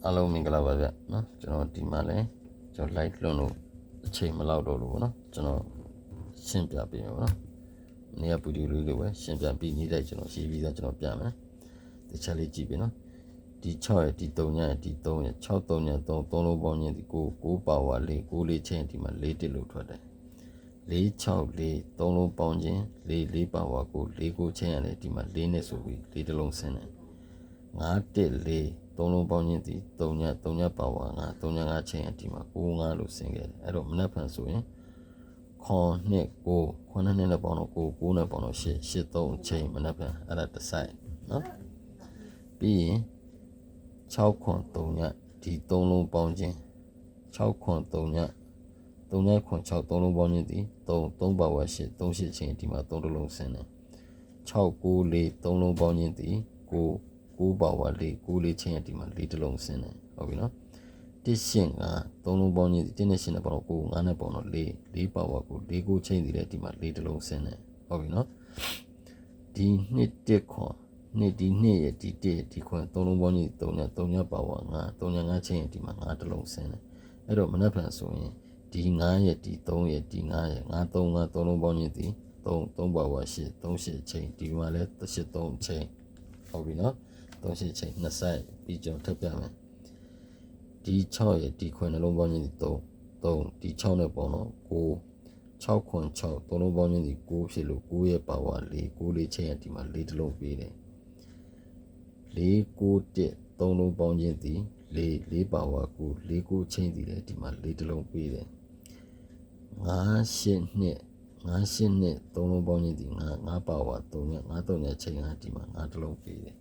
အားလုံးမင်္ဂလာပါဗျနော်ကျွန်တော်ဒီမှာလဲကျွန်တော် live လွှင့်လို့အချိန်မလောက်တော့လို့ပေါ့နော်ကျွန်တော်ရှင်းပြပေးမယ်ပေါ့နော်နေရာပူဒီလေးလိုပဲရှင်းပြပြီးနေ့တိုင်းကျွန်တော်ရေးပြီးသားကျွန်တော်ပြမယ်တခြားလေးကြည့်ပြီနော်ဒီ6ရဲ့ဒီ3ရဲ့ဒီ3ရဲ့6 3ရဲ့3 3လုံးပေါင်းခြင်းဒီ9ပါဝါ4 9လေးချင်းဒီမှာ4တစ်လို့ထွက်တယ်4 6 4 3လုံးပေါင်းခြင်း4 4ပါဝါ9 4 9ချင်းရတယ်ဒီမှာ4နဲ့ဆိုပြီး4တစ်လုံးဆင်းတယ်5 1 4 3လုံးပေါင်းခြင်းဒီ3ညပါဝါ9 3ည5ချင်းဒီမှာ9 5လို့ဆင်းခဲ့တယ်အဲ့တော့မနက်ဖြန်ဆိုရင်9 2 9 9နဲ့ပေါင်းတော့9 9နဲ့ပေါင်းတော့8 8 3ချင်းမနက်ဖြန်အဲ့ဒါတစ်ဆိုင်နော်ပြီးရင်6ခွန်3ညဒီ3လုံးပေါင်းခြင်း6ခွန်3ည3ညခွန်6 3လုံးပေါင်းခြင်းဒီ3ပါဝါ8 3 8ချင်းဒီမှာ3လုံးဆင်းတယ်6 9 4 3လုံးပေါင်းခြင်းဒီ9ပါဝါ4 9လေးချင်းဒီမှာ4လုံးဆင်းတယ်ဟုတ်ပြီနော်1ရှင်းက3လုံးပေါင်းခြင်းဒီ1နဲ့ရှင်းတဲ့ပေါင်းတော့9 9နဲ့ပေါင်းတော့4ပါဝါ9 4 9ချင်းဒီလည်းဒီမှာ4လုံးဆင်းတယ်ဟုတ်ပြီနော်ဒီနှစ်1ခွန်နှစ်ဒီနှစ်ရဲ့ဒီ1ဒီခွန်3လုံးပေါင်းခြင်း3ညပါဝါ9 3ည5ချင်းဒီမှာ5လုံးဆင်းတယ်အဲ့တော့မနက်ဖြန်ဆိုရင်ဒီ9ရဲ့ဒီ3ရဲ့ဒီ9ရဲ့9 3 9 3လုံးပေါင်းခြင်းဒီ3ပါဝါ8 3 8ချင်းဒီမှာလည်း8 3ချင်းဟုတ်ပြီနော်3 8ချင်း2ဆိုင်ပြီးကျွန်တော်ထပ်ပြမယ်ဒီ6ရဲ့ဒီခွန်နှလုံးပေါင်းခြင်းဒီ3ဒီ6နဲ့ပေါင်းတော့9 6ခွန်6 3လုံးပေါင်းခြင်းဒီ9ဖြစ်လို့9ရဲ့ပါဝါ4 9လေးချင်းရဲ့ဒီမှာ4တလုံးပေးတယ်4 9 1 3လုံးပေါင်းခြင်းဒီ4ပါဝါ9 4 9ချင်းဒီလည်းဒီမှာ4တလုံးပေးတယ်5 8 2 5 8 2 3လုံးပေါင်းခြင်းဒီ5ပါဝါ3ည5 3ညချင်းကဒီမှာ5တလုံးပေးတယ်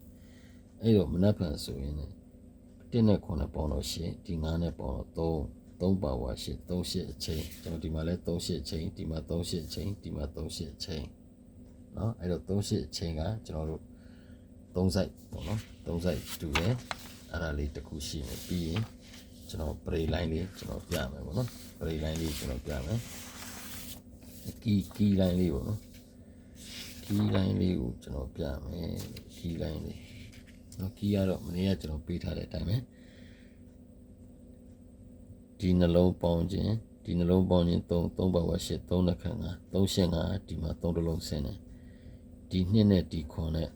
အဲ့တော့မနက်ဖြန်ဆိုရင်1နဲ့9နဲ့ပေါင်းတော့8ဒီ9နဲ့ပေါင်းတော့3ပါဝါ8 3 8အချင်းကျွန်တော်ဒီမှာလဲ3 8အချင်းဒီမှာ3 8အချင်းဒီမှာ3 8အချင်းเนาะအဲ့တော့3 8အချင်းကကျွန်တော်တို့3 site ပေါ့နော်3 site တူတယ်အဲ့ဒါလေးတစ်ခုရှိမယ်ပြီးရင်ကျွန်တော် break line လေးကျွန်တော်ပြမယ်ပေါ့နော် break line လေးကျွန်တော်ပြမယ်key line လေးပေါ့နော် key line လေးကိုကျွန်တော်ပြမယ် key line လေးနော် key ကတော့မနေ့ကကျွန်တော်ပေးထားတဲ့အတိုင်းပဲဒီနှလုံးပေါင်းခြင်းဒီနှလုံးပေါင်းခြင်း3ပါဝါ8 3နဲ့ခန့်5 3ရှင်း5ဒီမှာ3တလုံးဆင်းတယ်ဒီ2နဲ့ဒီခွန်နဲ့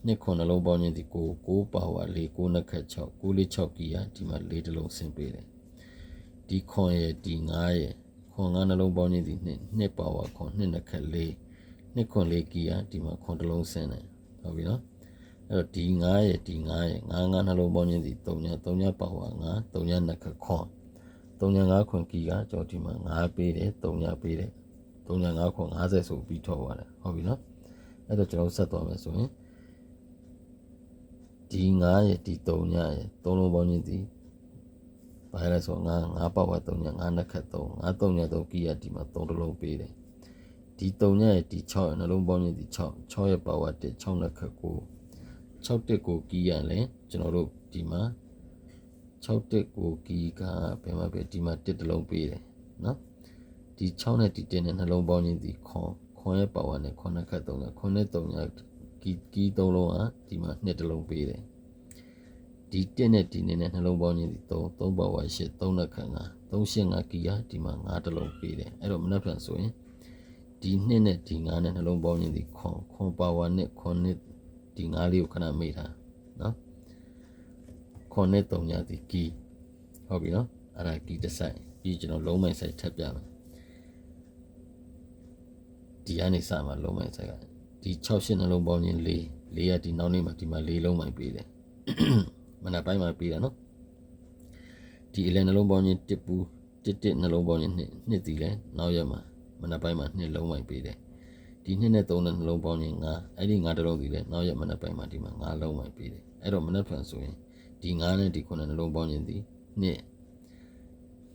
2ခွန်နှလုံးပေါင်းခြင်းဒီ9ပါဝါ4 9နဲ့ခန့်6 9လေး6ကီယာဒီမှာ4တလုံးဆင်းပေးတယ်ဒီခွန်ရဲ့ဒီ9ရဲ့ခွန်9နှလုံးပေါင်းခြင်းဒီ2ပါဝါခွန်2နဲ့ခန့်4 2ခွန်4ကီယာဒီမှာခွန်တလုံးဆင်းတယ်ဟုတ်ပြီနော်အဲ့တော့ဒီ9ရဲ့ဒီ9ရဲ့9နှလုံးပေါင်းခြင်းဒီ3ညပါဝါ9 3ညနဲ့ခန့်ခွန်3ည5ခွန်ကီကကျွန်တော်ဒီမှာ9ပေးတယ်3ညပေးတယ်3ည5ခွန်50ဆိုပြီးထွက်သွားတယ်ဟုတ်ပြီနော်အဲ့တော့ကျွန်တော်ဆက်သွားမယ်ဆိုရင်ဒီ9ရဲ့ဒီ3ညရဲ့3လုံးပေါင်းခြင်းဒီဘာလဲဆို9ပါဝါ3ည5နဲ့ခက်3 9 3ည3ကီကဒီမှာ3တလုံးပေးတယ်ဒီ3ညရဲ့ဒီ6ရဲ့နှလုံးပေါင်းခြင်းဒီ6ရဲ့ပါဝါ1 6နဲ့ခက်9 6တက်ကိုကီးရလဲကျွန်တော်တို့ဒီမှာ6တက်ကိုကီးကဘယ်မှာပဲဒီမှာ1တလုံးပေးတယ်နော်ဒီ6နဲ့ဒီ1နဲ့နှလုံးပေါင်းခြင်းဒီခွန်ရဲ့ပါဝါနဲ့ခွန်နဲ့ခတ်3နဲ့ခွန်နဲ့3ညကီး3လုံးကဒီမှာ2တလုံးပေးတယ်ဒီ1နဲ့ဒီ2နဲ့နှလုံးပေါင်းခြင်းဒီ3ပါဝါ8 3နဲ့ခတ်5 3ရှင်း5ကီးကဒီမှာ5တလုံးပေးတယ်အဲ့တော့မနှက်ပြန်ဆိုရင်ဒီ2နဲ့ဒီ5နဲ့နှလုံးပေါင်းခြင်းဒီခွန်ပါဝါနဲ့ခွန်နဲ့ဒီ9လေးကိုခဏမေ့ထားနော်ခွန်နဲ့3ညဒီကီဟုတ်ပြီနော်အဲ့ဒါကီတစ်ဆိုင်ပြီးကျွန်တော်လုံးမိုင်ဆိုင်ထပ်ပြမယ်ဒီအနေစမှာလုံးမိုင်ဆိုင်ကဒီ6ရှင်းနှလုံးပေါင်းခြင်း4ရဒီနောက်နေ့မှာဒီမှာ4လုံးမိုင်ပေးတယ်မနက်ပိုင်းမှာပေးတယ်နော်ဒီအလဲနှလုံးပေါင်းခြင်း1ပူ1နှလုံးပေါင်းခြင်း2ဒီလဲနောက်ရက်မှာမနက်ပိုင်းမှာ2လုံးမိုင်ပေးတယ်ဒီ2နဲ့3နဲ့နှလုံးပေါင်းခြင်း9အဲ့ဒီ9တလုံးဒီလဲနောက်ရက်မနက်ပိုင်းမှာဒီမှာ9လုံးမိုင်ပေးတယ်အဲ့တော့မနက်ဖြန်ဆိုရင်ဒီ9နဲ့ဒီ9နဲ့နှလုံးပေါင်းခြင်းဒီ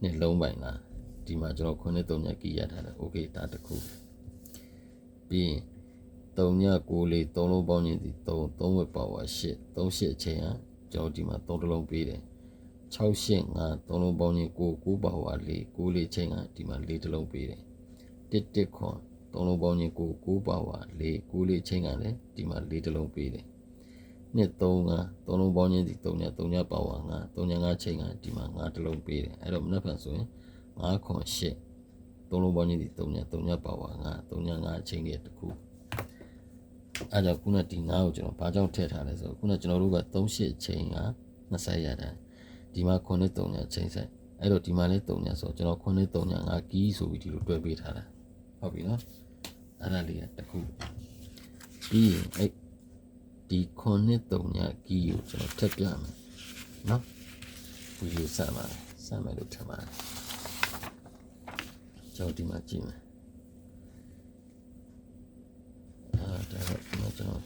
2လုံးပိုင်လားဒီမှာကျွန်တော်9နဲ့3ညကီးရထားတယ်โอเคဒါတခုပြီးရင်3ည9လေး3လုံးပေါင်းခြင်းဒီ3ဝက်ပါဝါ8 3 8အချိန်ဟာကျွန်တော်ဒီမှာ3တလုံးပေးတယ်6ရှင်း5 3လုံးပေါင်းခြင်း9ပါဝါ4 9လေးချိန်ဟာဒီမှာ4တလုံးပေးတယ်1ခွန်3လုံးပေါင်းခြင်း9ပါဝါ4 9လေးချိန်ကလည်းဒီမှာ4တလုံးပေးတယ် နှစ်3လုံးပေါင်းချင်းဒီ3ညပါဝါ9 3 5ချိန်ကဒီမှာ9တစ်လုံးပေးတယ်အဲ့တော့မနေ့ဖန်ဆိုရင်9ခွန်8 3လုံးပေါင်းချင်းဒီ3ညပါဝါ9 3 5ချိန်ရဲ့တစ်ခုအဲ့တော့ခုနဒီ9ကိုကျွန်တော်ဘာကြောင့်ထည့်ထားလဲဆိုတော့ခုနကျွန်တော်တို့က38ချိန်က20ရတယ်ဒီမှာ9 3ချိန်ဆိုင်အဲ့တော့ဒီမှာလည်း3ညဆိုကျွန်တော်9 3 5ကီးဆိုပြီးဒီလိုတွဲပေးထားတာဟုတ်ပြီနော်အဲ့ဒါလေးကတစ်ခုပြီးရင်အဲ့ဒီ9 3ကီးကိုကျွန်တော်ထပ်ပြမယ်နော်ဗီဒီယိုဆက်မယ်လို့ထင်ပါတယ်ကျွန်တော်ဒီမှာကြည့်မယ်ဒါကဒီမှာကျွန်တော်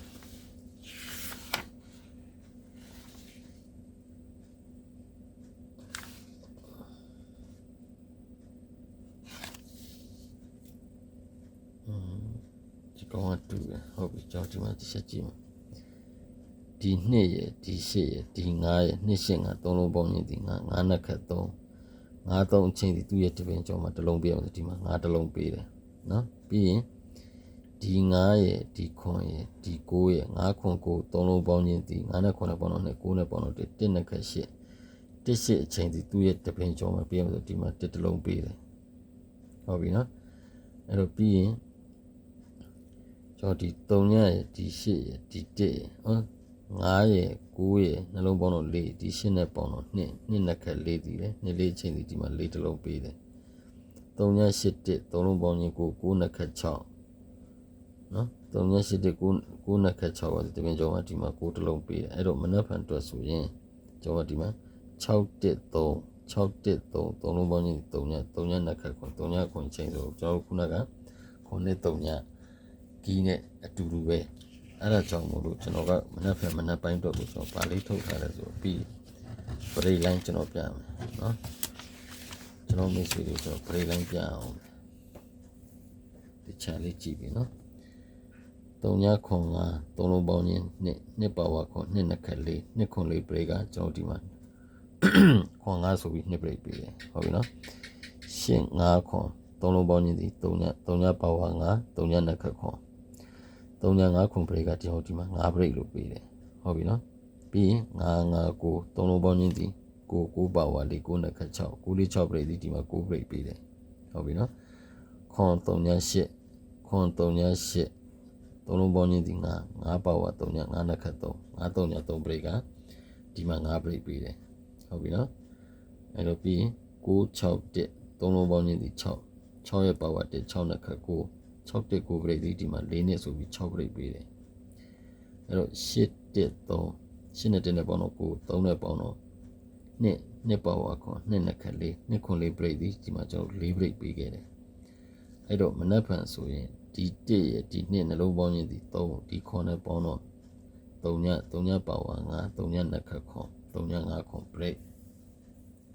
ဒီကောင်ကတူတယ်ဟုတ်ပြီကျွန်တော်ဒီမှာတစ်ချက်ကြည့်မယ်ဒီ2ရယ်ဒီ8ရယ်ဒီ9ရယ်2 8 9 3လုံးပေါင်းရင်ဒီ9နှစ်ခက်3 9 3အချင်းဒီသူ့ရဲ့တပင်ကျော်မှာတစ်လုံးပေးအောင်ဒီမှာ9တစ်လုံးပေးတယ်နော်ပြီးရင်ဒီ9ရယ်ဒီ9ရယ်ဒီ9ရယ်9ခွန်9 3လုံးပေါင်းရင်ဒီ9နဲ့9နဲ့ပေါင်းတော့9နဲ့ပေါင်းတော့1နှစ်ခက်8 1 8အချင်းဒီသူ့ရဲ့တပင်ကျော်မှာပေးအောင်ဒီမှာ1တစ်လုံးပေးတယ်ဟုတ်ပြီနော်အဲ့တော့ပြီးရင်ကျွန်တော်ဒီ3ညရယ်ဒီ8ရယ်ဒီ1ရယ်9ရယ်9ရယ်နှလုံးပေါင်းတော့4ဒီ8နဲ့ပေါင်းတော့2နှစ်ခက်4ဒီလေ2 4ချင်းဒီမှာ4တစ်လုံးပေးတယ်3ည8 1 3လုံးပေါင်းရင်9နှစ်ခက်6နော်3ည8 1 9နှစ်ခက်6ပါဒီပြင်ကျော်မှာဒီမှာ9တစ်လုံးပေးတယ်အဲ့တော့မနက်ဖြန်အတွက်ဆိုရင်ကျော်မှာဒီမှာ6 1 3 6 1 3 3လုံးပေါင်းရင်3ညနှစ်ခက်ခွန်3ညခွန်ချင်းဆိုကျွန်တော်ခုနက9နဲ့3ညကီးနဲ့အတူတူပဲအဲ့ဒါကြောင့်မို့လို့ကျွန်တော်ကမနက်ဖြန်မနက်ပိုင်းတော့ကိုကျွန်တော်ဗာလေးထုတ်ထားတယ်ဆိုပြီးပရိလိုင်းကျွန်တော်ပြမယ်နော်ကျွန်တော်မိတ်ဆွေတွေကျွန်တော်ပရိလိုင်းပြအောင်ဒီချာလေးကြည့်ပြီနော်3ညခွန်9 3လုံးပေါင်းရင်နှစ်ပါဝါခွန်2နှစ်ခက်4နှစ်ခွန်4ပရိကကျွန်တော်ဒီမှာခွန်9ဆိုပြီး2ပရိပေးတယ်ဟုတ်ပြီနော်ရှင်း9ခွန်3လုံးပေါင်းရင်ဒီ3ညပါဝါ9 3ညနှစ်ခက်ခွန်3ည5ခွန်ပရိကကျွန်တော်ဒီမှာ5ပရိလို့ပေးတယ်ဟုတ်ပြီနော်ပြီးရင်9 9 9 3လုံးပေါင်းရင်ဒီ9ပါဝါ4 9နှစ်ခက်6 9 4 6ပရိဒီမှာ9ပရိပေးတယ်ဟုတ်ပြီနော်ခွန်3ည8ခွန်3ည8 3လုံးပေါင်းရင်ဒီ9ပါဝါ3ည5နှစ်ခက်3 9 3ည3ပရိကဒီမှာ5ပရိပေးတယ်ဟုတ်ပြီနော်အဲ့တော့ပြီးရင်9 6 1 3လုံးပေါင်းရင်ဒီ6ရဲ့ပါဝါ1 6နှစ်ခက်9 6 1 9ပရိဒီမှာ4နှစ်ဆိုပြီး6ပရိပေးတယ်အဲ့တော့8 1 3 8နဲ့1နဲ့ပေါင်းတော့9 3နဲ့ပေါင်းတော့နှစ်ပါဝါခွန်2နှစ်ခက်4နှစ်ခွန်4ပရိဒီမှာကျွန်တော်4ပရိပေးခဲ့တယ်အဲ့တော့မနက်ဖြန်ဆိုရင်ဒီ1ရဲ့ဒီ2နှလုံးပေါင်းရင်ဒီ3ဒီခွန်နဲ့ပေါင်းတော့3ညပါဝါ9 3ညနှစ်ခက်ခွန်3ည5ခွန်ပရိ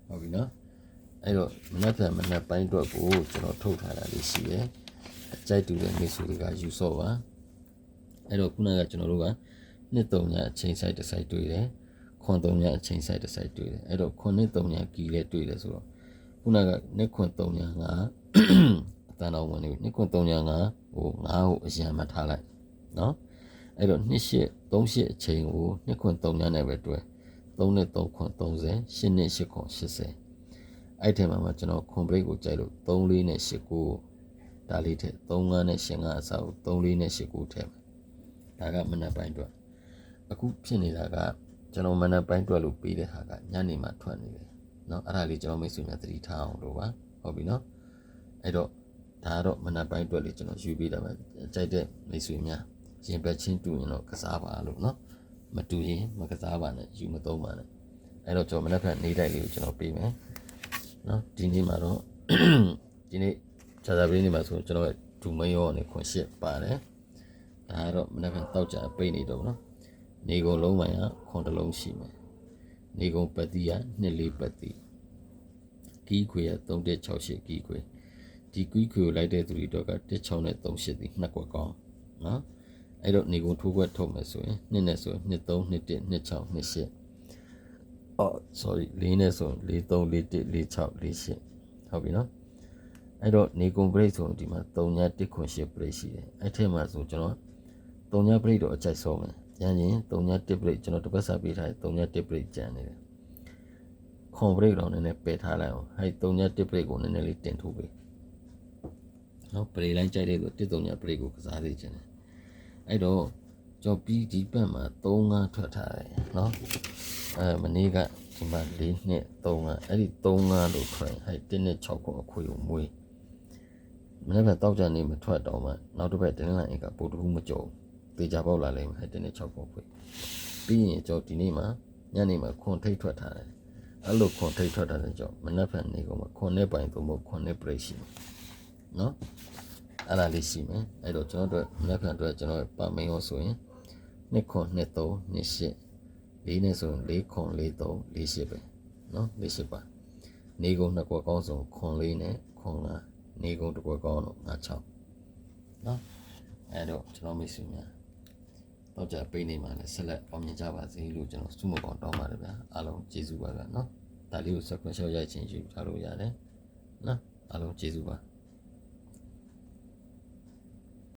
ဟုတ်ပြီနော်အဲ့တော့မနက်ဖြန်မနက်ပိုင်းအတွက်ကိုကျွန်တော်ထုတ်ထားတာလေးရှိတယ်အကြိုက်တူတဲ့မိတ်ဆွေတွေကယူဆော့ပါအဲ့တော့ခုနကကျွန်တော်တို့ကနှစ်3ညအချိန်ဆိုင်တစ်ဆိုင်တွေ့တယ်ခွန်3ညအချိန်ဆိုင်တစ်ဆိုင်တွေ့တယ်အဲ့တော့ခွန်နှစ်3ညကီလည်းတွေ့တယ်ဆိုတော့ခုနကနှစ်ခွန်3ညကအတန်းတော်ဝင်နေနှစ်ခွန်3ညဟို9ကိုအရင်မှထားလိုက်နော်အဲ့တော့နှစ်8 3 8အချိန်ကိုနှစ်ခွန်3ညနဲ့ပဲတွဲ3နဲ့3ခွန်30 8နဲ့8ခွန်80အဲ့ထဲမှာကျွန်တော်ခွန်ဘရိတ်ကိုကြိုက်လို့3 4နဲ့8 9ဒါလေးထည့်3 5နဲ့8 5အစားကို3 4နဲ့8 9ထည့်မယ်ဒါကမနက်ပိုင်းအတွက်အခုဖြစ်နေတာကကျွန်တော်မနက်ပိုင်းအတွက်လို့ပေးတဲ့ဟာကညနေမှထွက်နေတယ်เนาะအဲ့ဒါလေးကျွန်တော်မိတ်ဆွေများသတိထားအောင်လို့ပါဟုတ်ပြီเนาะအဲ့တော့ဒါကတော့မနက်ပိုင်းအတွက်လေးကျွန်တော်ယူပေးတာပဲကြိုက်တဲ့မိတ်ဆွေများရင်ပတ်ချင်းတူရင်တော့ကစားပါလို့เนาะမတူရင်မကစားပါနဲ့ယူမသုံးပါနဲ့အဲ့တော့ကျွန်တော်မနက်ဖြန်နေ့တိုင်းလေးကိုကျွန်တော်ပေးမယ်เนาะဒီနေ့မှာတော့ဒီနေ့ခြားစားပေးနေမှာဆိုကျွန်တော်ဒူမင်းရောနဲ့ခွန်ရှစ်ပါတယ်ဒါကတော့မနေ့ကတောက်ကြပိတ်နေတော့เนาะနေကုန်လုံးပိုင်းကခွန်တစ်လုံးရှိမယ်နေကုန်ပတ်တိက2 4ပတ်တိကီးခွေက3168ကီးခွေဒီကီးခွေကိုလိုက်တဲ့သူတွေတော့က16နဲ့38ဒီနှစ်ကွက်ကောင်းเนาะအဲ့တော့နေကုန်ထိုးခွက်ထုတ်မယ်ဆိုရင်2နဲ့ဆိုရင်2 3 2 1 2 6 2 8sorry 4နဲ့ဆိုရင်4 3 4 1 4 6 4 8ဟုတ်ပြီเนาะအဲ့တော့နေကုန်ပရိတ်ဆိုဒီမှာ3ည1ခွန်8ပရိတ်ရှိတယ်အဲ့ထဲမှာဆိုကျွန်တော်3ညပရိတ်တော့အကြိုက်ဆုံးမယ် ရန်ရင်3.1 break ကျွန်တော်တစ်ပတ်စာပေးထားတယ်3.1 break ကျန်နေတယ်ခွန် break တော့နည်းနည်းပယ်ထားလိုက်အောင်အဲ့3.1 break ကိုနည်းနည်းလေးတင်ထုတ်ပေးနော် break လိုက်ကြိုက်တဲ့ဆို1.3 break ကိုကစားသေးခြင်းတယ်အဲ့တော့ကျွန်တော်ပြီးဒီပတ်မှာ3-5ထွက်ထားတယ်နော်မနေ့ကဒီမှာ4နှစ်3-5အဲ့ဒီ3-5လို့ထွက်အဲ့1-6ကိုအခွေကိုမွေးမနေ့ကတောက်ကြနေမထွက်တော့မှနောက်တစ်ပတ်တင်းလိုင်းအိတ်ကပို့တူမကြော်သေချာပေါက်လာလိမ့်မယ်အဲ့1-6ကိုခွေပြီးရင်ကျွန်တော်ဒီနေ့မှာညနေမှာခွန်ထိတ်ထွက်ထားတယ်အဲ့လိုခွန်ထိတ်ထွက်ထားတဲ့ကြောင့်မနေ့ကနေကောင်မှာခွန်နဲ့ပိုင်သုံးဖို့ခွန်နဲ့ break ရှိမယ်နော်အဲ့ဒါလေးရှိမယ်အဲ့တော့ကျွန်တော်တို့မနေ့ကအတွက်ကျွန်တော်ပါမင်းရောဆိုရင်2ခွန်2 3 2 8 4နဲ့ဆိုရင်4ခွန်4 3 4 8ပဲနော်4 8ပါနေကုန်နှစ်ကွက်ကောင်းဆုံးခွန်4နဲ့ခွန်5နေကုန်တစ်ကွက်ကောင်းတော့5 6နော်အဲ့တော့ကျွန်တော်မိတ်ဆွေများတော့ကြပိတ်နေမှာလဲဆက်လက်အောင်မြင်ကြပါစေလို့ကျွန်တော်စုမပေါင်းတောင်းပါတယ်ဗျာအားလုံးကျေးဇူးပါဗျာနော်ဒါလေးကို subscribe ရိုက်ချင်းယူထားလို့ရတယ်နော်အားလုံးကျေးဇူးပါ